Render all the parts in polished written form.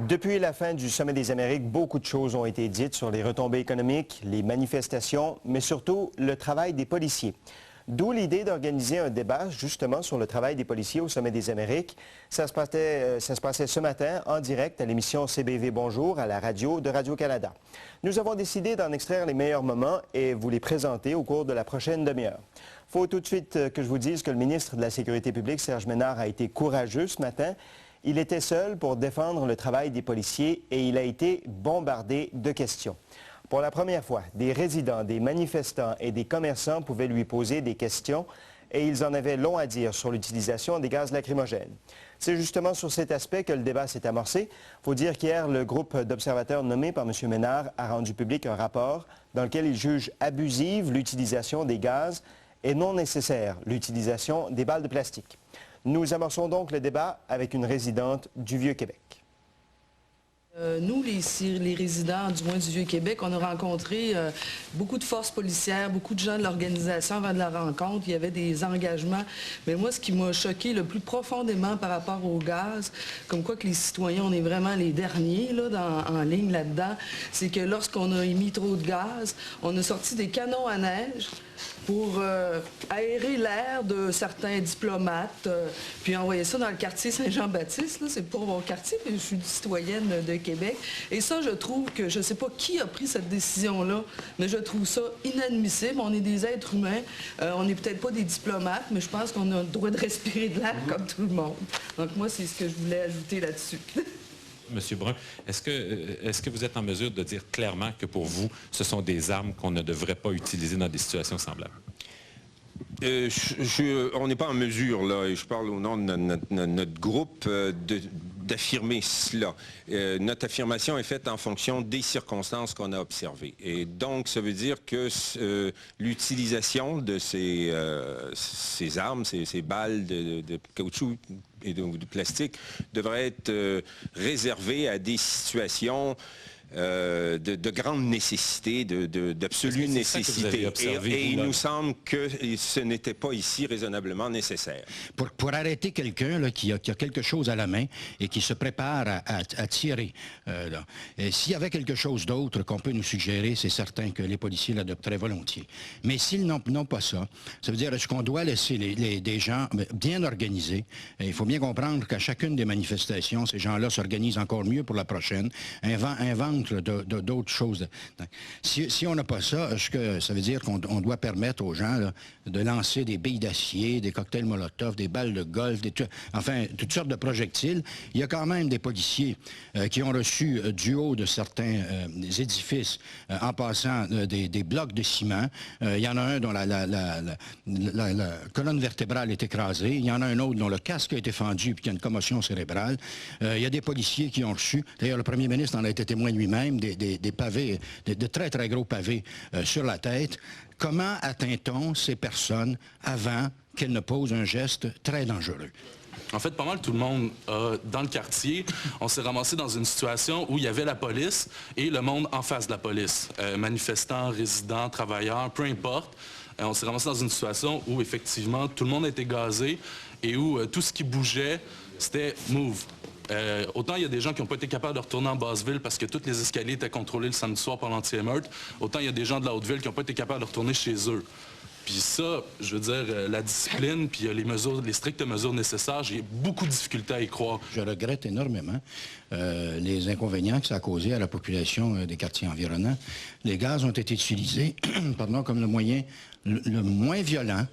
Depuis la fin du Sommet des Amériques, beaucoup de choses ont été dites sur les retombées économiques, les manifestations, mais surtout le travail des policiers. D'où l'idée d'organiser un débat justement sur le travail des policiers au Sommet des Amériques. Ça se passait ce matin en direct à l'émission CBV Bonjour à la radio de Radio-Canada. Nous avons décidé d'en extraire les meilleurs moments et vous les présenter au cours de la prochaine demi-heure. Il faut tout de suite que je vous dise que le ministre de la Sécurité publique, Serge Ménard, a été courageux ce matin. Il était seul pour défendre le travail des policiers et il a été bombardé de questions. Pour la première fois, des résidents, des manifestants et des commerçants pouvaient lui poser des questions et ils en avaient long à dire sur l'utilisation des gaz lacrymogènes. C'est justement sur cet aspect que le débat s'est amorcé. Il faut dire qu'hier, le groupe d'observateurs nommé par M. Ménard a rendu public un rapport dans lequel il juge abusive l'utilisation des gaz et non nécessaire l'utilisation des balles de plastique. Nous amorçons donc le débat avec une résidente du Vieux-Québec. Nous, les résidents, du moins du Vieux-Québec, on a rencontré beaucoup de forces policières, beaucoup de gens de l'organisation avant de la rencontre. Il y avait des engagements. Mais moi, ce qui m'a choqué le plus profondément par rapport au gaz, comme quoi que les citoyens, on est vraiment les derniers là, en ligne là-dedans, c'est que lorsqu'on a émis trop de gaz, on a sorti des canons à neige pour aérer l'air de certains diplomates, puis envoyer ça dans le quartier Saint-Jean-Baptiste. C'est pas mon quartier, mais je suis une citoyenne de Québec. Et ça, je trouve que, je ne sais pas qui a pris cette décision-là, mais je trouve ça inadmissible. On est des êtres humains. On n'est peut-être pas des diplomates, mais je pense qu'on a le droit de respirer de l'air comme tout le monde. Donc moi, c'est ce que je voulais ajouter là-dessus. Monsieur Brun, est-ce que vous êtes en mesure de dire clairement que pour vous, ce sont des armes qu'on ne devrait pas utiliser dans des situations semblables? On n'est pas en mesure, là, et je parle au nom de notre groupe, d'affirmer cela. Notre affirmation est faite en fonction des circonstances qu'on a observées. Et donc, ça veut dire que l'utilisation de ces armes, ces balles de caoutchouc et de plastique devrait être réservée à des situations de grande nécessité, d'absolue nécessité. Et il nous semble que ce n'était pas ici raisonnablement nécessaire. Pour arrêter quelqu'un qui a quelque chose à la main et qui se prépare à tirer, s'il y avait quelque chose d'autre qu'on peut nous suggérer, c'est certain que les policiers l'adopteraient volontiers. Mais s'ils n'ont pas ça, ça veut dire est-ce qu'on doit laisser des gens bien organisés? Et il faut bien comprendre qu'à chacune des manifestations, ces gens-là s'organisent encore mieux pour la prochaine, inventent d'autres choses. Si on n'a pas ça, est-ce que ça veut dire qu'on doit permettre aux gens là, de lancer des billes d'acier, des cocktails Molotov, des balles de golf, enfin, toutes sortes de projectiles? Il y a quand même des policiers qui ont reçu du haut de certains édifices, en passant des blocs de ciment. Il y en a un dont la colonne vertébrale est écrasée. Il y en a un autre dont le casque a été fendu et qui a une commotion cérébrale. Il y a des policiers qui ont reçu, d'ailleurs le premier ministre en a été témoin lui-même, des pavés, de très, très gros pavés sur la tête. Comment atteint-on ces personnes avant qu'elles ne posent un geste très dangereux? En fait, pas mal tout le monde dans le quartier, on s'est ramassé dans une situation où il y avait la police et le monde en face de la police. Manifestants, résidents, travailleurs, peu importe. On s'est ramassé dans une situation où, effectivement, tout le monde était gazé et où tout ce qui bougeait, c'était « move ». Autant il y a des gens qui n'ont pas été capables de retourner en Basse-Ville parce que tous les escaliers étaient contrôlés le samedi soir par l'anti-émeute, autant il y a des gens de la Haute-Ville qui n'ont pas été capables de retourner chez eux. Puis ça, je veux dire, la discipline, puis les strictes mesures nécessaires, j'ai beaucoup de difficultés à y croire. Je regrette énormément les inconvénients que ça a causé à la population des quartiers environnants. Les gaz ont été utilisés comme le moyen le moins violent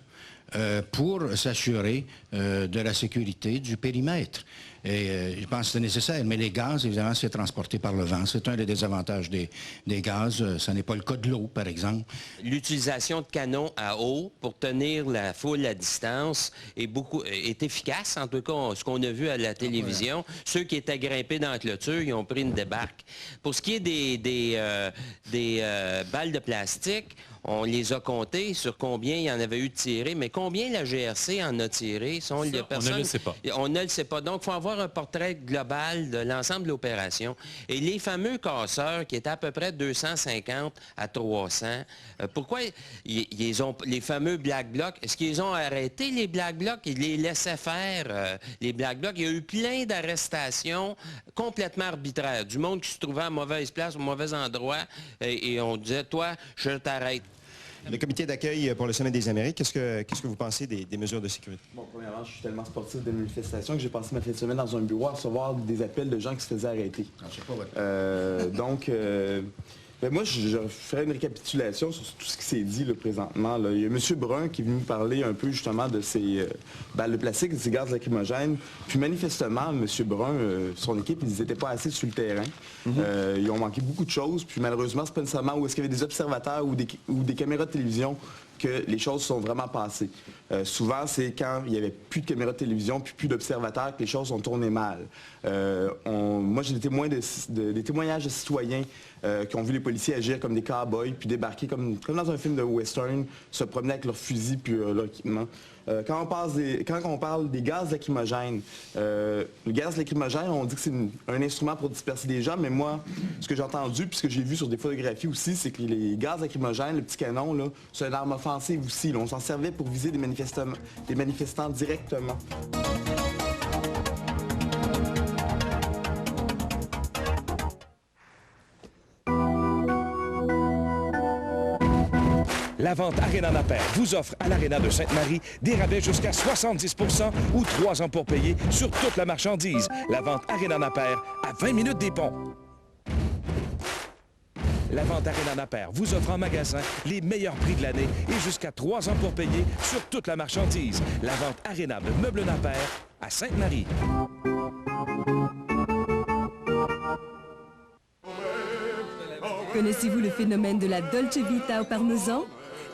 pour s'assurer de la sécurité du périmètre. Et je pense que c'est nécessaire, mais les gaz, évidemment, c'est transporté par le vent. C'est un des désavantages des gaz. Ce n'est pas le cas de l'eau, par exemple. L'utilisation de canons à eau pour tenir la foule à distance est efficace, en tout cas, ce qu'on a vu à la télévision. Ouais. Ceux qui étaient grimpés dans la clôture, ils ont pris une débarque. Pour ce qui est des balles de plastique, On les a comptés sur combien il y en avait eu de tirés, mais combien la GRC en a tiré? On ne le sait pas. On ne le sait pas. Donc, il faut avoir un portrait global de l'ensemble de l'opération. Et les fameux casseurs, qui étaient à peu près 250 à 300, pourquoi ils ont les fameux Black Blocs? Est-ce qu'ils ont arrêté les Black Blocs? Ils les laissaient faire, les Black Blocs. Il y a eu plein d'arrestations complètement arbitraires. Du monde qui se trouvait à mauvaise place, au mauvais endroit, et on disait, toi, je t'arrête. Le comité d'accueil pour le Sommet des Amériques, qu'est-ce que vous pensez des mesures de sécurité? Bon, premièrement, je suis tellement sportif des manifestations que j'ai passé ma fin de semaine dans un bureau à recevoir des appels de gens qui se faisaient arrêter. Moi, je ferai une récapitulation sur tout ce qui s'est dit là, présentement. Là. Il y a M. Brun qui est venu nous parler un peu justement de ces balles de plastique, de ces gaz lacrymogènes. Puis manifestement, M. Brun, son équipe, ils n'étaient pas assez sur le terrain. Ils ont manqué beaucoup de choses. Puis malheureusement, c'est pas nécessairement où est-ce qu'il y avait des observateurs ou des caméras de télévision que les choses sont vraiment passées. Souvent, c'est quand il n'y avait plus de caméras de télévision puis plus d'observateurs que les choses ont tourné mal. Moi, j'ai des témoignages de citoyens qui ont vu les policiers agir comme des cow-boys puis débarquer comme dans un film de western, se promener avec leurs fusils puis leur équipement. Quand on parle des gaz lacrymogènes, le gaz lacrymogène, on dit que c'est un instrument pour disperser des gens, mais moi, ce que j'ai entendu, puis ce que j'ai vu sur des photographies aussi, c'est que les gaz lacrymogènes, le petit canon, là, c'est une arme offensive aussi. Là. On s'en servait pour viser des manifestants directement. La vente Arena Napper vous offre à l'Arena de Sainte-Marie des rabais jusqu'à 70 % ou 3 ans pour payer sur toute la marchandise. La vente Arena Napper à 20 minutes des ponts. La vente Arena Napper vous offre en magasin les meilleurs prix de l'année et jusqu'à 3 ans pour payer sur toute la marchandise. La vente Arena de meubles Napper à Sainte-Marie. Connaissez-vous le phénomène de la Dolce Vita au parmesan?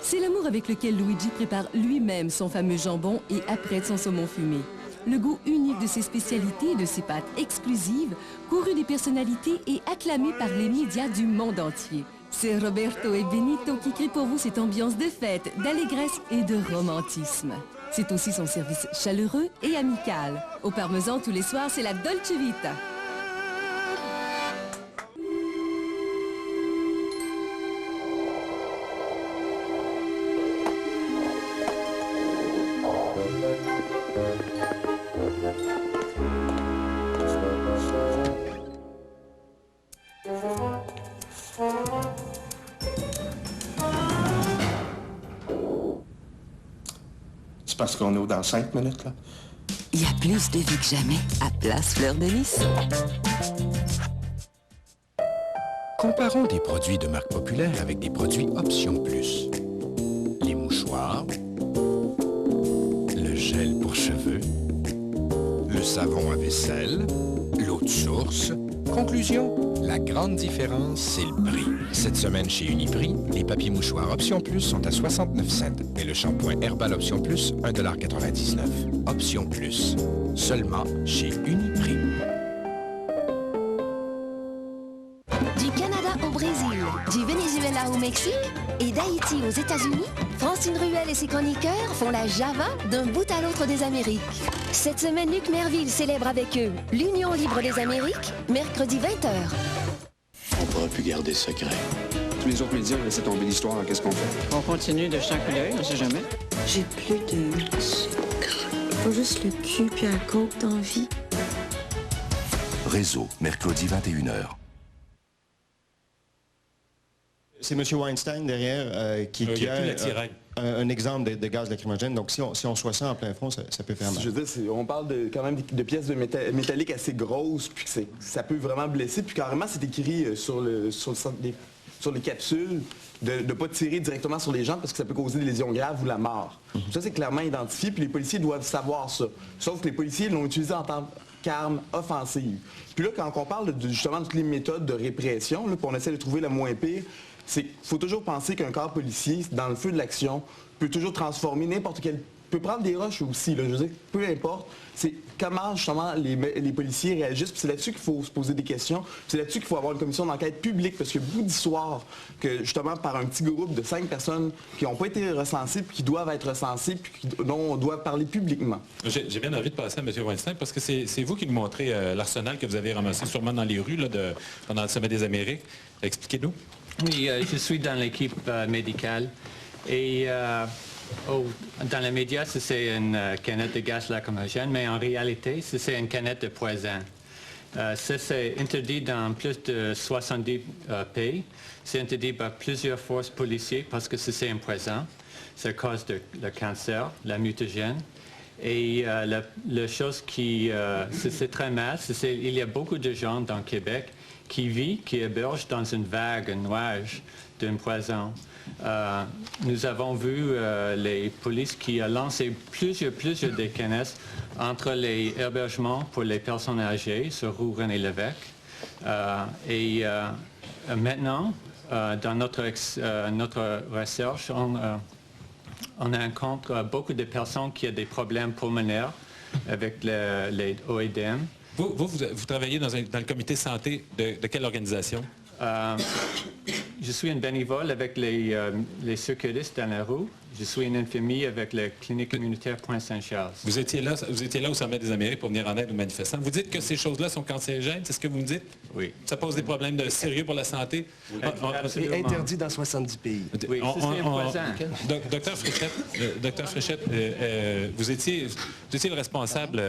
C'est l'amour avec lequel Luigi prépare lui-même son fameux jambon et apprête son saumon fumé. Le goût unique de ses spécialités et de ses pâtes exclusives, couru des personnalités et acclamé par les médias du monde entier. C'est Roberto et Benito qui créent pour vous cette ambiance de fête, d'allégresse et de romantisme. C'est aussi son service chaleureux et amical. Au parmesan, tous les soirs, c'est la Dolce Vita. C'est parce qu'on est dans 5 minutes, là. Il y a plus de vie que jamais à Place Fleur de Lys. Comparons des produits de marque populaire avec des produits Option Plus. Les mouchoirs, le gel pour cheveux, le savon à vaisselle, l'eau de source. Conclusion, la grande différence, c'est le prix. Cette semaine chez Uniprix, les papiers mouchoirs Option Plus sont à 69 cents et le shampoing Herbal Option Plus, 1,99 $. Option Plus, seulement chez Uniprix. Du Canada au Brésil, du Venezuela au Mexique et d'Haïti aux États-Unis, Francine Ruel et ses chroniqueurs font la Java d'un bout à l'autre des Amériques. Cette semaine, Luc Merville célèbre avec eux l'Union libre des Amériques, mercredi 20h. On pourra plus garder secret. Tous les autres médias ont laissé tomber l'histoire, qu'est-ce qu'on fait? On continue de jeter un coup d'œil, on sait jamais. J'ai plus de sucre. Faut juste le cul puis un coke d'envie. Réseau, mercredi 21h. C'est M. Weinstein derrière qui a un exemple de gaz lacrymogène. Donc, si on soit ça en plein front, ça peut faire mal. Je veux dire, on parle quand même de pièces métalliques assez grosses, puis que ça peut vraiment blesser. Puis carrément, c'est écrit sur les capsules de ne pas tirer directement sur les gens parce que ça peut causer des lésions graves ou la mort. Ça, c'est clairement identifié, puis les policiers doivent savoir ça. Sauf que les policiers l'ont utilisé en tant qu'arme offensive. Puis là, quand on parle justement de toutes les méthodes de répression, là, puis on essaie de trouver la moins pire, c'est qu'il faut toujours penser qu'un corps policier, dans le feu de l'action, peut toujours transformer n'importe quelle peut prendre des roches aussi, là, je veux dire, peu importe. C'est comment, justement, les policiers réagissent. Puis c'est là-dessus qu'il faut se poser des questions. Puis c'est là-dessus qu'il faut avoir une commission d'enquête publique, parce qu'il y a beaucoup d'histoires que, justement, par un petit groupe de 5 personnes qui n'ont pas été recensées, puis qui doivent être recensées, puis dont on doit parler publiquement. J'ai bien envie de passer à M. Weinstein, parce que c'est vous qui nous montrez l'arsenal que vous avez ramassé sûrement dans les rues là, pendant le Sommet des Amériques. Expliquez-nous. Oui, je suis dans l'équipe médicale. Et dans les médias, c'est une canette de gaz lacrymogène, mais en réalité, c'est une canette de poison. Ça, c'est interdit dans plus de 70 pays. C'est interdit par plusieurs forces policières parce que c'est un poison. Ça cause le cancer, la mutagène. Et la chose qui... c'est très mal, il y a beaucoup de gens dans le Québec qui hébergent dans une vague, un nuage d'un poison. Nous avons vu les polices qui ont lancé plusieurs des canettes entre les hébergements pour les personnes âgées sur rue René-Lévesque. Maintenant, dans notre recherche, on rencontre beaucoup de personnes qui ont des problèmes pulmonaires avec les OEDM. Vous travaillez dans le comité santé de quelle organisation? Je suis un bénévole avec les secouristes dans la rue. Je suis une infirmier avec la clinique communautaire Pointe-Saint-Charles. Vous étiez là au Sommet des Amériques pour venir en aide aux manifestants. Vous dites que ces choses-là sont cancérigènes, c'est ce que vous me dites? Oui. Ça pose des problèmes sérieux pour la santé? Oui. C'est interdit dans 70 pays. Oui, c'est important. Docteur Fréchette, vous étiez le responsable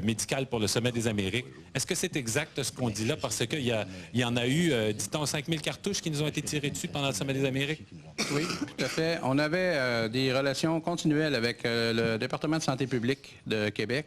médical pour le Sommet des Amériques. Est-ce que c'est exact ce qu'on dit là? Parce qu'il y en a eu, dit-on, 5000 cartouches qui nous ont été tirées dessus pendant le Sommet des Amériques? Oui, tout à fait. On avait des relations continuelles avec le département de santé publique de Québec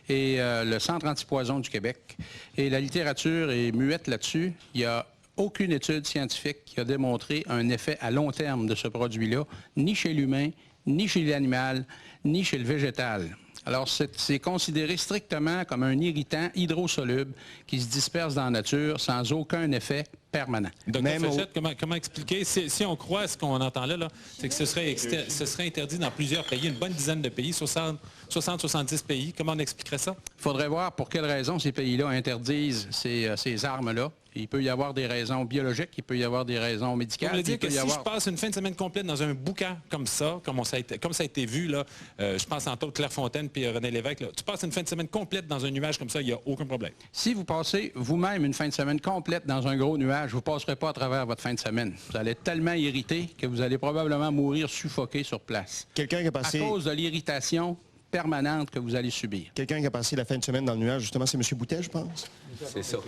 et le Centre antipoison du Québec. Et la littérature est muette là-dessus. Il n'y a aucune étude scientifique qui a démontré un effet à long terme de ce produit-là, ni chez l'humain, ni chez l'animal, ni chez le végétal. Alors, c'est considéré strictement comme un irritant hydrosoluble qui se disperse dans la nature sans aucun effet permanent. Docteur Fréchette, comment expliquer? Si on croit à ce qu'on entend là, c'est que ce serait interdit dans plusieurs pays, une bonne dizaine de pays, 60-70 pays. Comment on expliquerait ça? Il faudrait voir pour quelles raisons ces pays-là interdisent ces armes-là. Il peut y avoir des raisons biologiques, il peut y avoir des raisons médicales. Vous voulez dire que si je passe une fin de semaine complète dans un boucan comme ça, comme ça a été vu, là, je pense entre autres Clairefontaine puis René Lévesque, là, tu passes une fin de semaine complète dans un nuage comme ça, il n'y a aucun problème. Si vous passez vous-même une fin de semaine complète dans un gros nuage, vous ne passerez pas à travers votre fin de semaine. Vous allez être tellement irrité que vous allez probablement mourir suffoqué sur place. Quelqu'un qui a passé... À cause de l'irritation permanente que vous allez subir. Quelqu'un qui a passé la fin de semaine dans le nuage, justement, c'est M. Boutet, je pense? C'est ça.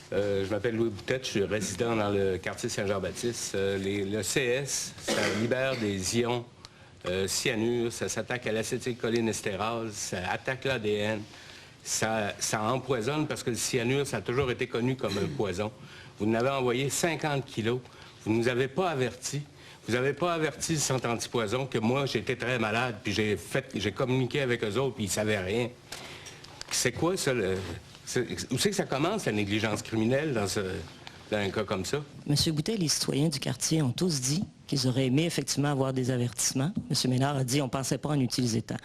Je m'appelle Louis Boutet, je suis résident dans le quartier Saint-Jean-Baptiste. Le CS, ça libère des ions cyanure, ça s'attaque à l'acétylcholinestérase, ça attaque l'ADN, ça empoisonne parce que le cyanure, ça a toujours été connu comme un poison. Vous en avez envoyé 50 kilos, vous ne nous avez pas avertis. Vous n'avez pas averti le centre antipoison que moi, j'étais très malade, puis j'ai communiqué avec eux autres, puis ils ne savaient rien. C'est quoi ça? Où c'est que ça commence, la négligence criminelle, dans un cas comme ça? M. Boutet, les citoyens du quartier ont tous dit qu'ils auraient aimé effectivement avoir des avertissements. M. Ménard a dit qu'on ne pensait pas en utiliser tant.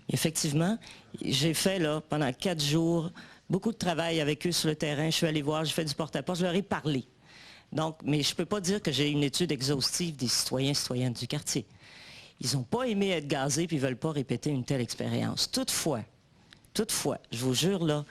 Mais effectivement, j'ai fait là, pendant 4 jours, beaucoup de travail avec eux sur le terrain. Je suis allé voir, j'ai fait du porte-à-porte, je leur ai parlé. Donc, mais je ne peux pas dire que j'ai une étude exhaustive des citoyens et citoyennes du quartier. Ils n'ont pas aimé être gazés puis ils ne veulent pas répéter une telle expérience. Toutefois, je vous jure là,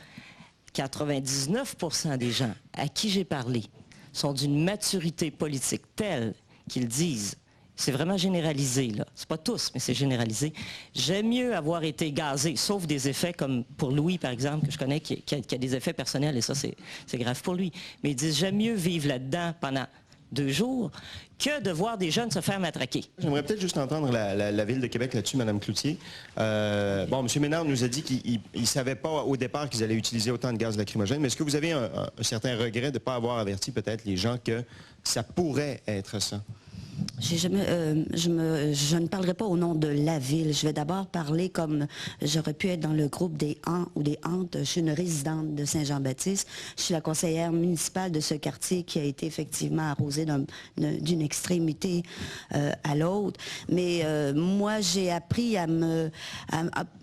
99% des gens à qui j'ai parlé sont d'une maturité politique telle qu'ils disent, c'est vraiment généralisé là, c'est pas tous, mais c'est généralisé, j'aime mieux avoir été gazé, sauf des effets comme pour Louis par exemple, que je connais, qui a des effets personnels et ça c'est grave pour lui, mais ils disent j'aime mieux vivre là-dedans pendant 2 jours que de voir des jeunes se faire matraquer. J'aimerais peut-être juste entendre la Ville de Québec là-dessus, Mme Cloutier. Bon, M. Ménard nous a dit qu'il ne savait pas au départ qu'ils allaient utiliser autant de gaz lacrymogène, mais est-ce que vous avez un certain regret de ne pas avoir averti peut-être les gens que ça pourrait être ça? je ne parlerai pas au nom de la ville. Je vais d'abord parler comme j'aurais pu être dans le groupe des Ans ou des Hantes. Je suis une résidente de Saint-Jean-Baptiste. Je suis la conseillère municipale de ce quartier qui a été effectivement arrosé d'une extrémité à l'autre. Mais moi, j'ai appris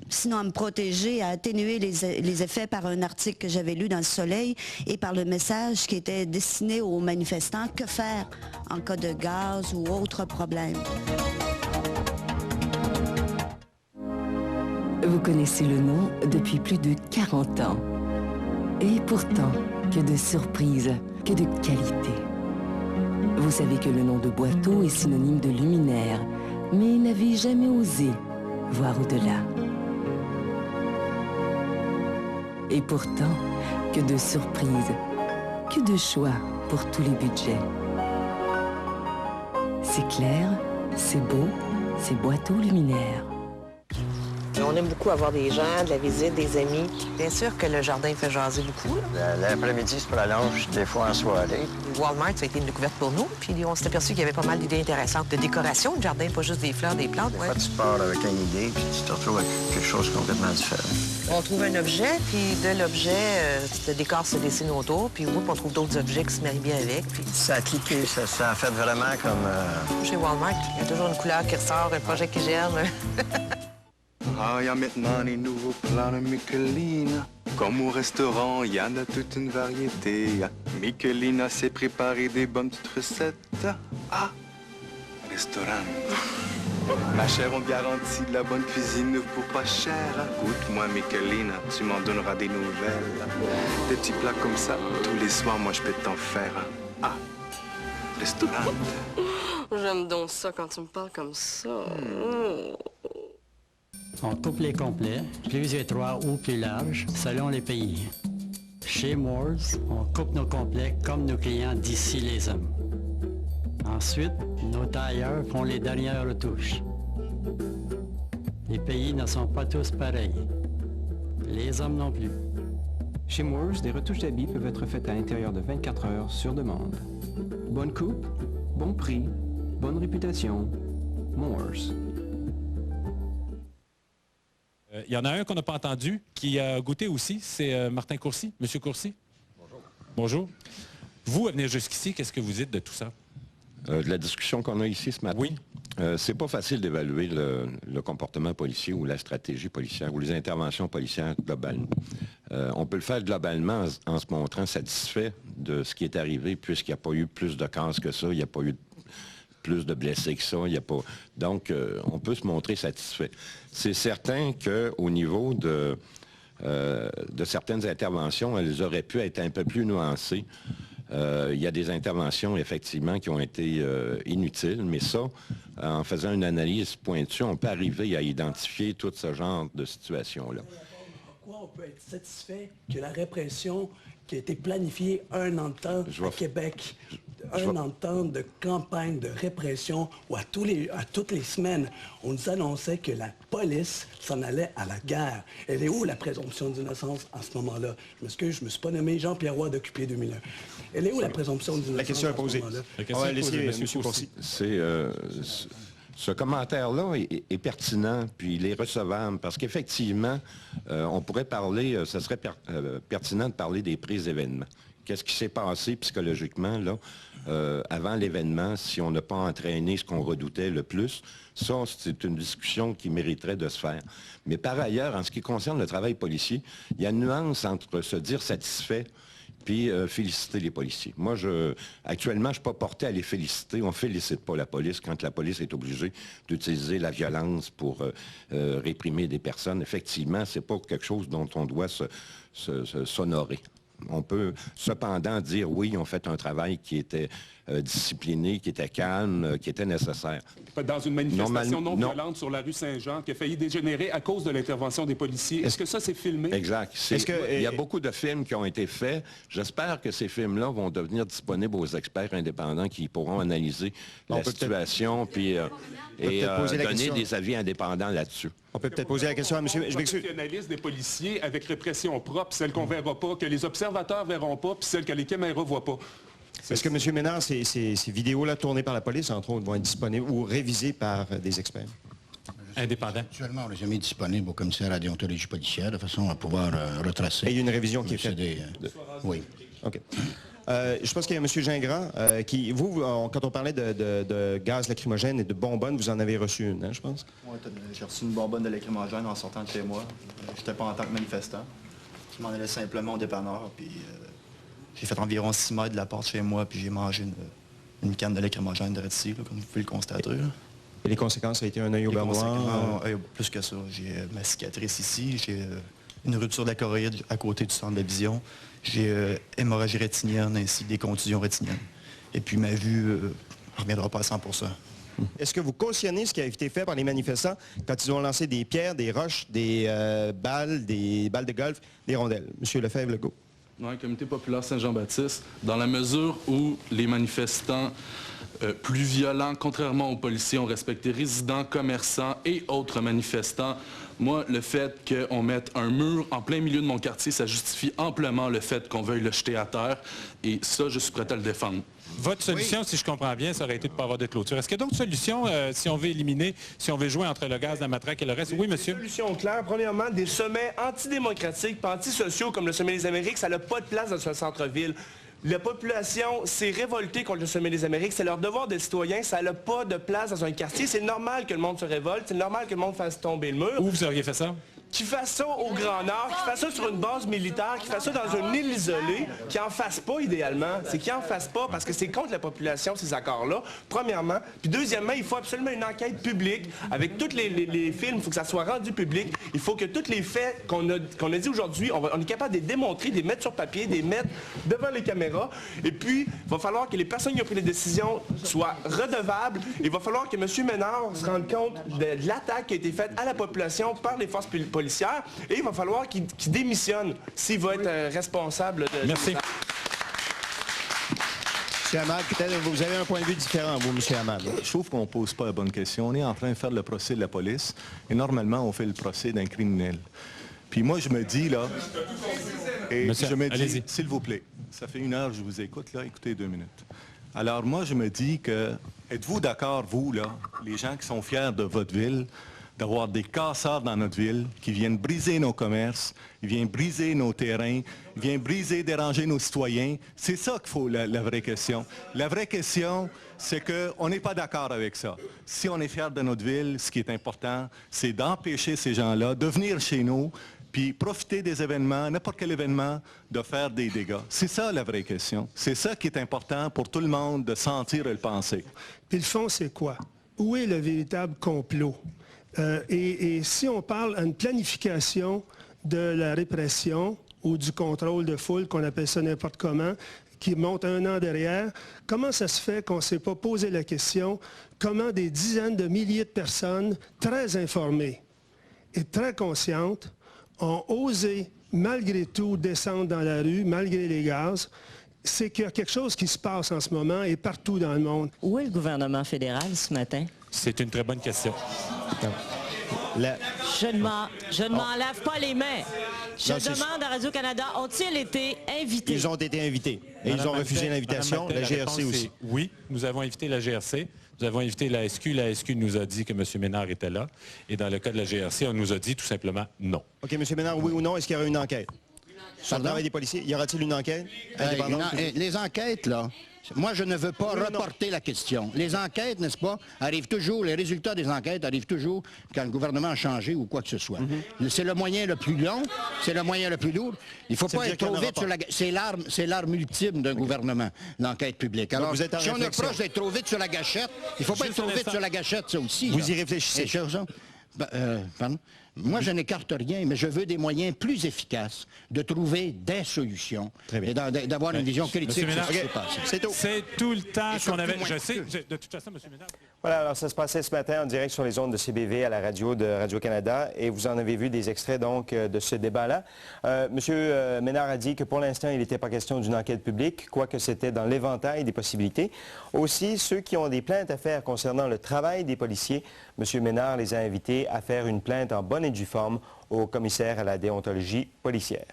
sinon à me protéger, à atténuer les effets par un article que j'avais lu dans Le Soleil et par le message qui était destiné aux manifestants. Que faire en cas de gaz ou autre problème? Vous connaissez le nom depuis plus de 40 ans. Et pourtant, que de surprises, que de qualité. Vous savez que le nom de Boiteau est synonyme de luminaire, mais n'avez jamais osé voir au-delà. Et pourtant, que de surprises, que de choix pour tous les budgets. C'est clair, c'est beau, c'est Boiteau luminaire. On aime beaucoup avoir des gens, de la visite, des amis. Bien sûr que le jardin fait jaser beaucoup. L'après-midi, c'est pour la lunch, des fois en soirée. Walmart, ça a été une découverte pour nous. Puis on s'est aperçu qu'il y avait pas mal d'idées intéressantes de décoration de jardin, pas juste des fleurs, des plantes. Des fois, tu pars avec une idée, puis tu te retrouves avec quelque chose de complètement différent. On trouve un objet, puis de l'objet, le décor se dessine autour, puis on trouve d'autres objets qui se marient bien avec. Puis... Ça a cliqué, ça a fait vraiment comme... Chez Walmart, il y a toujours une couleur qui ressort, un projet qui germe. Ah, il y a maintenant les nouveaux plats de Michelin. Comme au restaurant, il y en a toute une variété. Michelin sait préparer des bonnes petites recettes. Ah, restaurant. Ma chère, on garantit de la bonne cuisine pour pas cher. Goûte-moi, Michelin, tu m'en donneras des nouvelles. Des petits plats comme ça, tous les soirs, moi, je peux t'en faire. Ah, restaurant. J'aime donc ça quand tu me parles comme ça. On coupe les complets, plus étroits ou plus larges, selon les pays. Chez Moores, on coupe nos complets comme nos clients d'ici les hommes. Ensuite, nos tailleurs font les dernières retouches. Les pays ne sont pas tous pareils. Les hommes non plus. Chez Moores, des retouches d'habits peuvent être faites à l'intérieur de 24 heures sur demande. Bonne coupe, bon prix, bonne réputation. Moores. Il y en a un qu'on n'a pas entendu, qui a goûté aussi, c'est Martin Courcy. Monsieur Courcy. Bonjour. Bonjour. Vous, à venir jusqu'ici, qu'est-ce que vous dites de tout ça? De la discussion qu'on a ici ce matin? Oui. C'est pas facile d'évaluer le comportement policier ou la stratégie policière ou les interventions policières globalement. On peut le faire globalement en se montrant satisfait de ce qui est arrivé, puisqu'il n'y a pas eu plus de cases que ça, il n'y a pas eu plus de blessés que ça, il n'y a pas... Donc, on peut se montrer satisfait. C'est certain qu'au niveau de certaines interventions, elles auraient pu être un peu plus nuancées. Il y a des interventions, effectivement, qui ont été inutiles, mais ça, en faisant une analyse pointue, on peut arriver à identifier tout ce genre de situation-là. Pourquoi on peut être satisfait que la répression qui a été planifiée un an de temps à Québec, un an de temps de campagne de répression où à toutes les semaines, on nous annonçait que la police s'en allait à la guerre. Elle est où la présomption d'innocence en ce moment-là? Je m'excuse, je ne me suis pas nommé Jean-Pierre Roy d'Occupé 2001. Elle est où la présomption d'innocence? La question est posée. On va laisser M. Courcy. Ce commentaire-là est pertinent, puis il est recevable, parce qu'effectivement, on pourrait parler, ce serait pertinent de parler des pré-événements. Qu'est-ce qui s'est passé psychologiquement là, avant l'événement, si on n'a pas entraîné ce qu'on redoutait le plus? Ça, c'est une discussion qui mériterait de se faire. Mais par ailleurs, en ce qui concerne le travail policier, il y a une nuance entre se dire satisfait puis féliciter les policiers. Moi, actuellement, je ne suis pas porté à les féliciter. On ne félicite pas la police quand la police est obligée d'utiliser la violence pour réprimer des personnes. Effectivement, ce n'est pas quelque chose dont on doit s'honorer. On peut cependant dire, oui, on fait un travail qui était discipliné, qui était calme, qui était nécessaire. Dans une manifestation non violente sur la rue Saint-Jean qui a failli dégénérer à cause de l'intervention des policiers. Est-ce que ça, c'est filmé? Exact. Il y a beaucoup de films qui ont été faits. J'espère que ces films-là vont devenir disponibles aux experts indépendants qui pourront analyser la situation puis, et donner des avis indépendants là-dessus. On peut peut-être poser la question à M. Je professionnalise des policiers avec répression propre, celle qu'on ne verra pas, que les observateurs ne verront pas, puis celle que les caméras ne voient pas. Est-ce que, M. Ménard, ces vidéos-là tournées par la police, entre autres, vont être disponibles ou révisées par des experts? Indépendant. Actuellement, on les a mis disponibles au commissaire à la déontologie policière de façon à pouvoir retracer. Et il y a une révision qui est faite? Oui. OK. Je pense qu'il y a M. Gingras qui, quand on parlait de gaz lacrymogène et de bonbonnes, vous en avez reçu une, hein, je pense? Oui, j'ai reçu une bonbonne de lacrymogène en sortant de chez moi. J'étais pas en tant que manifestant. Je m'en allais simplement au dépanneur, puis j'ai fait environ 6 mètres de la porte chez moi, puis j'ai mangé une canne de lacrymogène de ici, comme vous pouvez le constater. Là. Et les conséquences, ça a été un œil au beurre noir? Plus que ça. J'ai ma cicatrice ici, j'ai une rupture de la choroïde à côté du centre de la vision, j'ai hémorragie rétinienne ainsi que des contusions rétiniennes. Et puis ma vue ne reviendra pas à 100%. Est-ce que vous cautionnez ce qui a été fait par les manifestants quand ils ont lancé des pierres, des roches, des balles de golf, des rondelles? Monsieur Lefebvre-Legault. Oui, Comité populaire Saint-Jean-Baptiste, dans la mesure où les manifestants plus violents, contrairement aux policiers, ont respecté résidents, commerçants et autres manifestants, moi, le fait qu'on mette un mur en plein milieu de mon quartier, ça justifie amplement le fait qu'on veuille le jeter à terre. Et ça, je suis prêt à le défendre. Votre solution, si je comprends bien, ça aurait été de ne pas avoir de clôture. Est-ce qu'il y a d'autres solutions si on veut éliminer, si on veut jouer entre le gaz, la matraque et le reste? Oui, monsieur? Des solutions claires. Premièrement, des sommets antidémocratiques et antisociaux comme le sommet des Amériques, ça n'a pas de place dans ce centre-ville. La population s'est révoltée contre le sommet des Amériques. C'est leur devoir de citoyens. Ça n'a pas de place dans un quartier. C'est normal que le monde se révolte. C'est normal que le monde fasse tomber le mur. Où vous auriez fait ça? Qui fasse ça au Grand Nord, qui fasse ça sur une base militaire, qui fasse ça dans une île isolée, qui en fasse pas idéalement. C'est qu'il en fasse pas parce que c'est contre la population, ces accords-là, premièrement. Puis deuxièmement, il faut absolument une enquête publique avec tous les films. Il faut que ça soit rendu public. Il faut que tous les faits qu'on a dit aujourd'hui, on est capable de les démontrer, de les mettre sur papier, de les mettre devant les caméras. Et puis, il va falloir que les personnes qui ont pris les décisions soient redevables. Il va falloir que M. Ménard se rende compte de l'attaque qui a été faite à la population par les forces policières. Et il va falloir qu'il démissionne s'il va être responsable de... Merci. M. Hamad, peut-être vous avez un point de vue différent, vous, M. Hamad. Je trouve qu'on ne pose pas la bonne question. On est en train de faire le procès de la police et normalement, on fait le procès d'un criminel. Puis moi, je me dis, là, et Monsieur, je me dis, s'il vous plaît, ça fait 1 heure que je vous écoute, là, écoutez 2 minutes. Alors moi, je me dis que, êtes-vous d'accord, vous, là, les gens qui sont fiers de votre ville, d'avoir des casseurs dans notre ville qui viennent briser nos commerces, ils viennent briser nos terrains, ils viennent briser, déranger nos citoyens. C'est ça qu'il faut, la vraie question. La vraie question, c'est qu'on n'est pas d'accord avec ça. Si on est fier de notre ville, ce qui est important, c'est d'empêcher ces gens-là de venir chez nous, puis profiter des événements, n'importe quel événement, de faire des dégâts. C'est ça la vraie question. C'est ça qui est important pour tout le monde de sentir et le penser. Puis le fond, c'est quoi? Où est le véritable complot? Et si on parle d'une planification de la répression ou du contrôle de foule, qu'on appelle ça n'importe comment, qui monte 1 an derrière, comment ça se fait qu'on ne s'est pas posé la question comment des dizaines de milliers de personnes très informées et très conscientes ont osé, malgré tout, descendre dans la rue, malgré les gaz? C'est qu'il y a quelque chose qui se passe en ce moment et partout dans le monde. Où est le gouvernement fédéral ce matin? C'est une très bonne question. Je ne m'en lave pas les mains. Je demande à Radio-Canada, ont-ils été invités? Ils ont été invités. Et ils ont refusé l'invitation, la GRC aussi. Oui, nous avons invité la GRC. Nous avons invité la SQ. La SQ nous a dit que M. Ménard était là. Et dans le cas de la GRC, on nous a dit tout simplement non. OK, M. Ménard, oui ou non, est-ce qu'il y aura une enquête? Sur le travail des policiers, y aura-t-il une enquête indépendante? Les enquêtes, là, moi, je ne veux pas reporter la question. Les enquêtes, n'est-ce pas, arrivent toujours, les résultats des enquêtes arrivent toujours quand le gouvernement a changé ou quoi que ce soit. C'est le moyen le plus long, c'est le moyen le plus lourd. Il ne faut pas être trop vite sur la... C'est l'arme ultime d'un gouvernement, l'enquête publique. Alors, si on approche d'être trop vite sur la gâchette, il ne faut pas être trop vite sur la gâchette, ça aussi. Vous y réfléchissez. Pardon? Moi, je n'écarte rien, mais je veux des moyens plus efficaces de trouver des solutions et d'avoir une vision critique sur ce qui se passe. C'est tout le temps qu'on avait... Je sais, de toute façon, M. Ménard... Voilà, alors ça se passait ce matin en direct sur les ondes de CBV à la radio de Radio-Canada et vous en avez vu des extraits donc de ce débat-là. Monsieur Ménard a dit que pour l'instant, il n'était pas question d'une enquête publique, quoique c'était dans l'éventail des possibilités. Aussi, ceux qui ont des plaintes à faire concernant le travail des policiers, Monsieur Ménard les a invités à faire une plainte en bonne et due forme au commissaire à la déontologie policière.